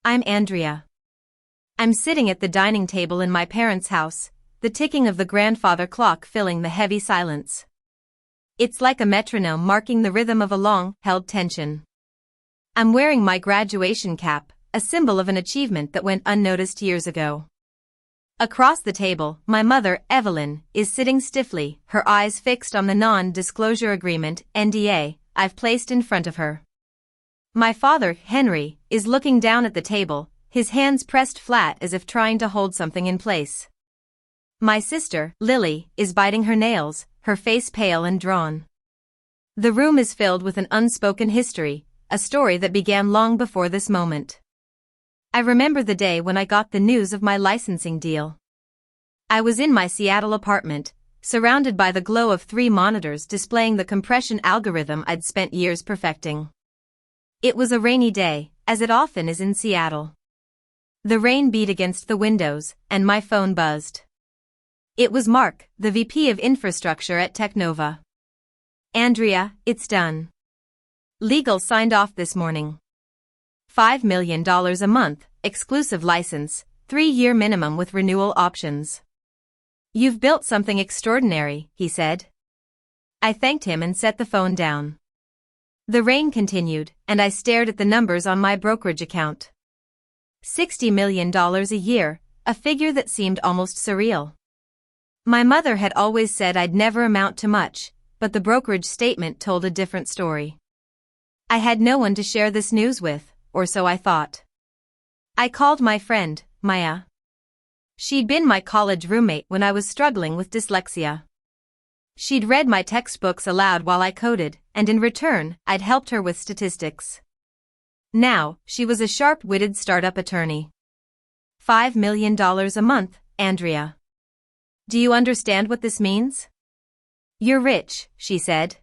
I'm Andrea. I'm sitting at the dining table in my parents' house, the ticking of the grandfather clock filling the heavy silence. It's like a metronome marking the rhythm of a long-held tension. I'm wearing my graduation cap, a symbol of an achievement that went unnoticed years ago. Across the table, my mother, Evelyn, is sitting stiffly, her eyes fixed on the non-disclosure agreement, NDA, I've placed in front of her. My father, Henry, is looking down at the table, his hands pressed flat as if trying to hold something in place. My sister, Lily, is biting her nails, her face pale and drawn. The room is filled with an unspoken history, a story that began long before this moment. I remember the day when I got the news of my licensing deal. I was in my Seattle apartment, surrounded by the glow of 3 monitors displaying the compression algorithm I'd spent years perfecting. It was a rainy day, as it often is in Seattle. The rain beat against the windows, and my phone buzzed. It was Mark, the VP of Infrastructure at Technova. Andrea, it's done. Legal signed off this morning. $5 million a month, exclusive license, 3-year minimum with renewal options. You've built something extraordinary, he said. I thanked him and set the phone down. The rain continued, and I stared at the numbers on my brokerage account. $60 million a year, a figure that seemed almost surreal. My mother had always said I'd never amount to much, but the brokerage statement told a different story. I had no one to share this news with, or so I thought. I called my friend, Maya. She'd been my college roommate when I was struggling with dyslexia. She'd read my textbooks aloud while I coded, and in return, I'd helped her with statistics. Now, she was a sharp-witted startup attorney. $5 million a month, Andrea. Do you understand what this means? You're rich, she said.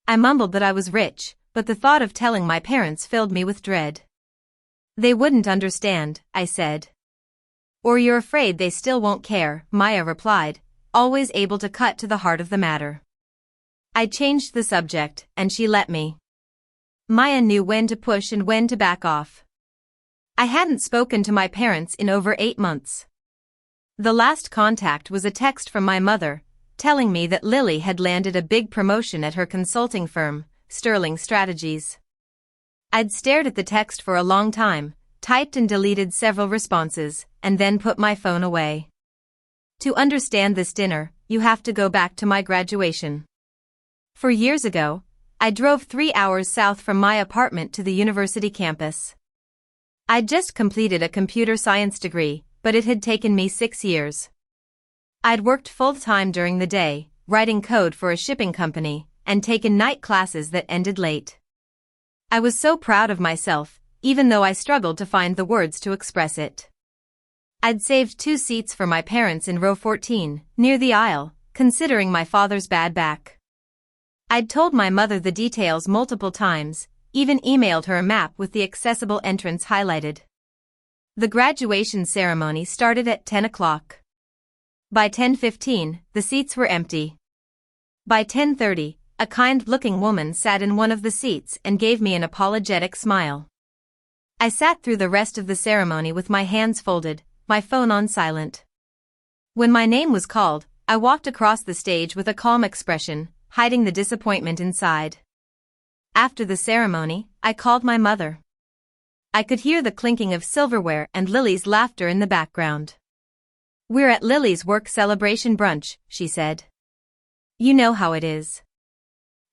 I mumbled that I was rich, but the thought of telling my parents filled me with dread. They wouldn't understand, I said. Or you're afraid they still won't care, Maya replied, always able to cut to the heart of the matter. I changed the subject, and she let me. Maya knew when to push and when to back off. I hadn't spoken to my parents in over 8 months. The last contact was a text from my mother, telling me that Lily had landed a big promotion at her consulting firm, Sterling Strategies. I'd stared at the text for a long time, typed and deleted several responses, and then put my phone away. To understand this dinner, you have to go back to my graduation. 4 years ago, I drove 3 hours south from my apartment to the university campus. I'd just completed a computer science degree, but it had taken me 6 years. I'd worked full-time during the day, writing code for a shipping company, and taken night classes that ended late. I was so proud of myself, even though I struggled to find the words to express it. I'd saved 2 seats for my parents in row 14, near the aisle, considering my father's bad back. I'd told my mother the details multiple times, even emailed her a map with the accessible entrance highlighted. The graduation ceremony started at 10 o'clock. By 10:15, the seats were empty. By 10:30, a kind-looking woman sat in one of the seats and gave me an apologetic smile. I sat through the rest of the ceremony with my hands folded, my phone on silent. When my name was called, I walked across the stage with a calm expression, hiding the disappointment inside. After the ceremony, I called my mother. I could hear the clinking of silverware and Lily's laughter in the background. We're at Lily's work celebration brunch, she said. You know how it is.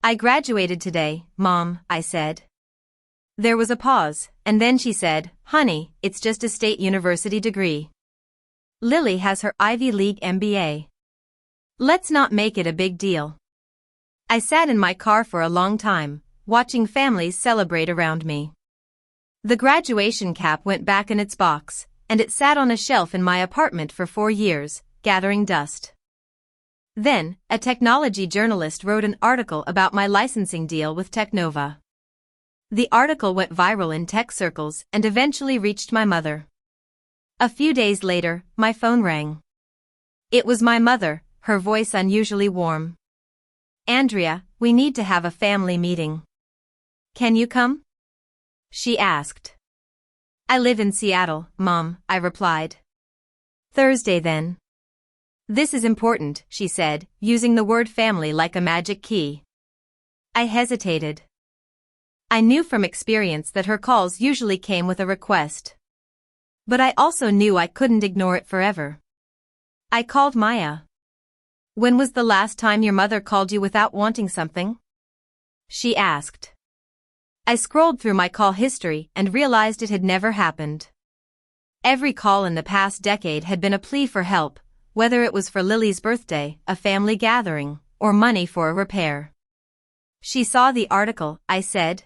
I graduated today, Mom, I said. There was a pause, and then she said, Honey, it's just a state university degree. Lily has her Ivy League MBA. Let's not make it a big deal. I sat in my car for a long time, watching families celebrate around me. The graduation cap went back in its box, and it sat on a shelf in my apartment for 4 years, gathering dust. Then, a technology journalist wrote an article about my licensing deal with Technova. The article went viral in tech circles and eventually reached my mother. A few days later, my phone rang. It was my mother, her voice unusually warm. Andrea, we need to have a family meeting. Can you come? She asked. I live in Seattle, Mom, I replied. Thursday then. This is important, she said, using the word family like a magic key. I hesitated. I knew from experience that her calls usually came with a request. But I also knew I couldn't ignore it forever. I called Maya. When was the last time your mother called you without wanting something? She asked. I scrolled through my call history and realized it had never happened. Every call in the past decade had been a plea for help, whether it was for Lily's birthday, a family gathering, or money for a repair. She saw the article, I said.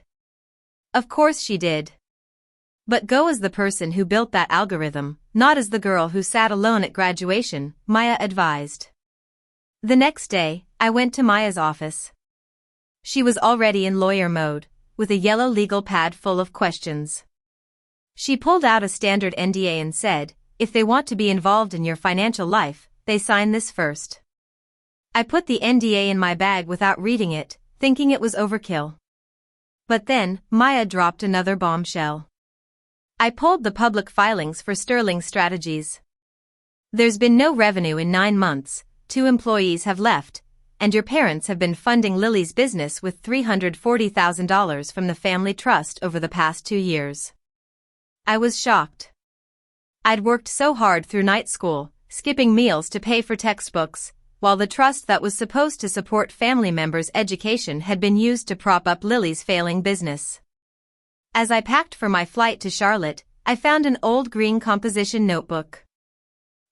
Of course she did. But go as the person who built that algorithm, not as the girl who sat alone at graduation, Maya advised. The next day, I went to Maya's office. She was already in lawyer mode, with a yellow legal pad full of questions. She pulled out a standard NDA and said, if they want to be involved in your financial life, they sign this first. I put the NDA in my bag without reading it, thinking it was overkill. But then, Maya dropped another bombshell. I pulled the public filings for Sterling Strategies. There's been no revenue in 9 months, 2 employees have left, and your parents have been funding Lily's business with $340,000 from the family trust over the past 2 years. I was shocked. I'd worked so hard through night school, skipping meals to pay for textbooks, while the trust that was supposed to support family members' education had been used to prop up Lily's failing business. As I packed for my flight to Charlotte, I found an old green composition notebook.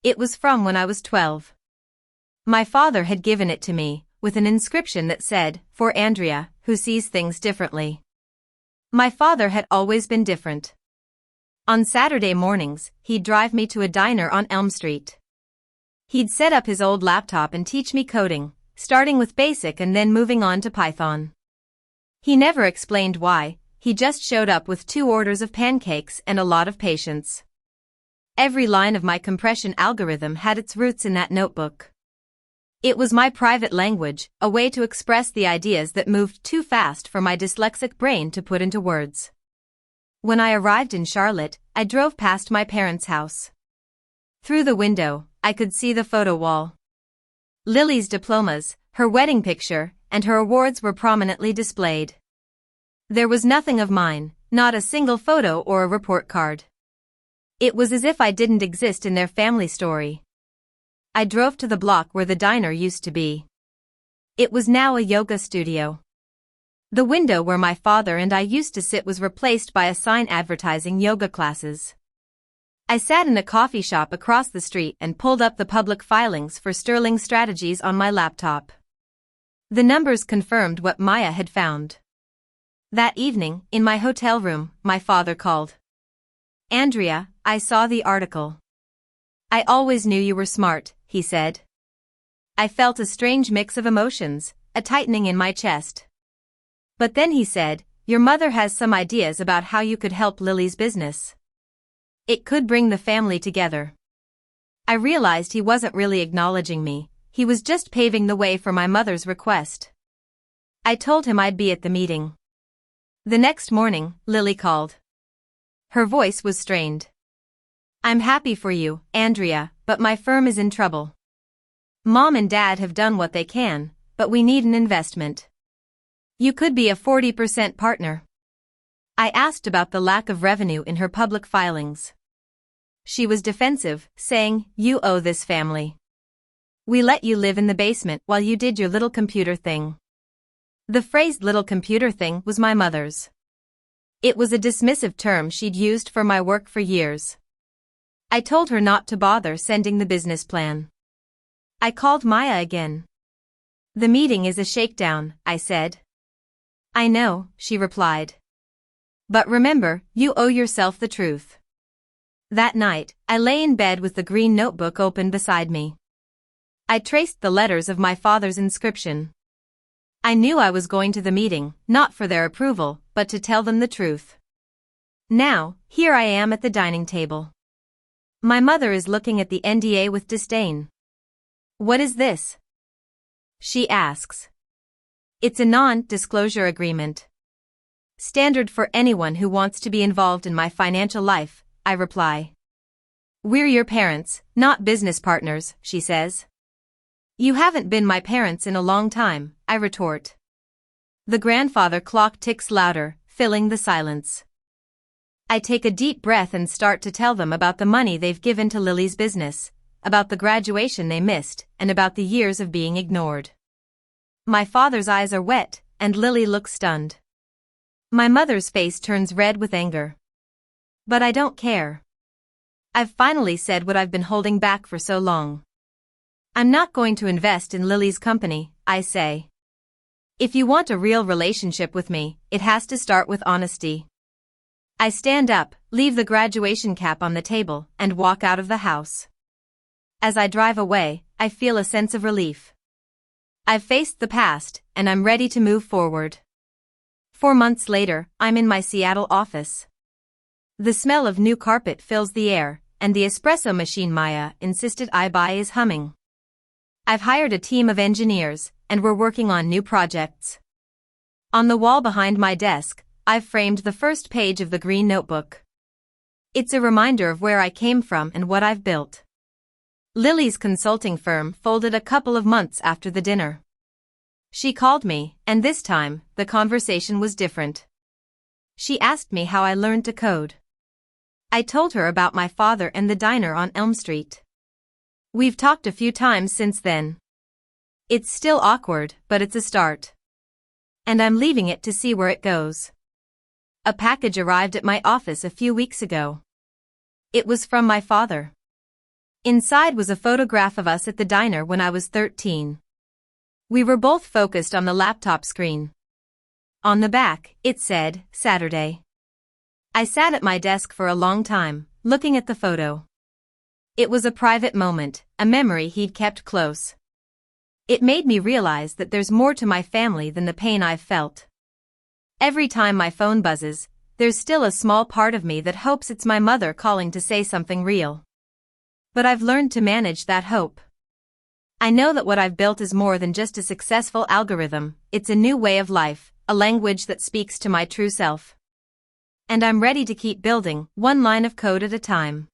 It was from when I was 12. My father had given it to me, with an inscription that said, for Andrea, who sees things differently. My father had always been different. On Saturday mornings, he'd drive me to a diner on Elm Street. He'd set up his old laptop and teach me coding, starting with BASIC and then moving on to Python. He never explained why, he just showed up with 2 orders of pancakes and a lot of patience. Every line of my compression algorithm had its roots in that notebook. It was my private language, a way to express the ideas that moved too fast for my dyslexic brain to put into words. When I arrived in Charlotte, I drove past my parents' house. Through the window, I could see the photo wall. Lily's diplomas, her wedding picture, and her awards were prominently displayed. There was nothing of mine, not a single photo or a report card. It was as if I didn't exist in their family story. I drove to the block where the diner used to be. It was now a yoga studio. The window where my father and I used to sit was replaced by a sign advertising yoga classes. I sat in a coffee shop across the street and pulled up the public filings for Sterling Strategies on my laptop. The numbers confirmed what Maya had found. That evening, in my hotel room, my father called. Andrea, I saw the article. I always knew you were smart, he said. I felt a strange mix of emotions, a tightening in my chest. But then he said, your mother has some ideas about how you could help Lily's business. It could bring the family together. I realized he wasn't really acknowledging me, he was just paving the way for my mother's request. I told him I'd be at the meeting. The next morning, Lily called. Her voice was strained. I'm happy for you, Andrea, but my firm is in trouble. Mom and Dad have done what they can, but we need an investment. You could be a 40% partner. I asked about the lack of revenue in her public filings. She was defensive, saying, you owe this family. We let you live in the basement while you did your little computer thing. The phrase little computer thing was my mother's. It was a dismissive term she'd used for my work for years. I told her not to bother sending the business plan. I called Maya again. The meeting is a shakedown, I said. I know, she replied. But remember, you owe yourself the truth. That night, I lay in bed with the green notebook open beside me. I traced the letters of my father's inscription. I knew I was going to the meeting, not for their approval, but to tell them the truth. Now, here I am at the dining table. My mother is looking at the NDA with disdain. What is this? She asks. It's a non-disclosure agreement. Standard for anyone who wants to be involved in my financial life, I reply. We're your parents, not business partners, she says. You haven't been my parents in a long time, I retort. The grandfather clock ticks louder, filling the silence. I take a deep breath and start to tell them about the money they've given to Lily's business, about the graduation they missed, and about the years of being ignored. My father's eyes are wet, and Lily looks stunned. My mother's face turns red with anger. But I don't care. I've finally said what I've been holding back for so long. I'm not going to invest in Lily's company, I say. If you want a real relationship with me, it has to start with honesty. I stand up, leave the graduation cap on the table, and walk out of the house. As I drive away, I feel a sense of relief. I've faced the past, and I'm ready to move forward. 4 months later, I'm in my Seattle office. The smell of new carpet fills the air, and the espresso machine Maya insisted I buy is humming. I've hired a team of engineers, and we're working on new projects. On the wall behind my desk, I've framed the first page of the green notebook. It's a reminder of where I came from and what I've built. Lily's consulting firm folded a couple of months after the dinner. She called me, and this time, the conversation was different. She asked me how I learned to code. I told her about my father and the diner on Elm Street. We've talked a few times since then. It's still awkward, but it's a start. And I'm leaving it to see where it goes. A package arrived at my office a few weeks ago. It was from my father. Inside was a photograph of us at the diner when I was 13. We were both focused on the laptop screen. On the back, it said, Saturday. I sat at my desk for a long time, looking at the photo. It was a private moment, a memory he'd kept close. It made me realize that there's more to my family than the pain I've felt. Every time my phone buzzes, there's still a small part of me that hopes it's my mother calling to say something real. But I've learned to manage that hope. I know that what I've built is more than just a successful algorithm, it's a new way of life, a language that speaks to my true self. And I'm ready to keep building, one line of code at a time.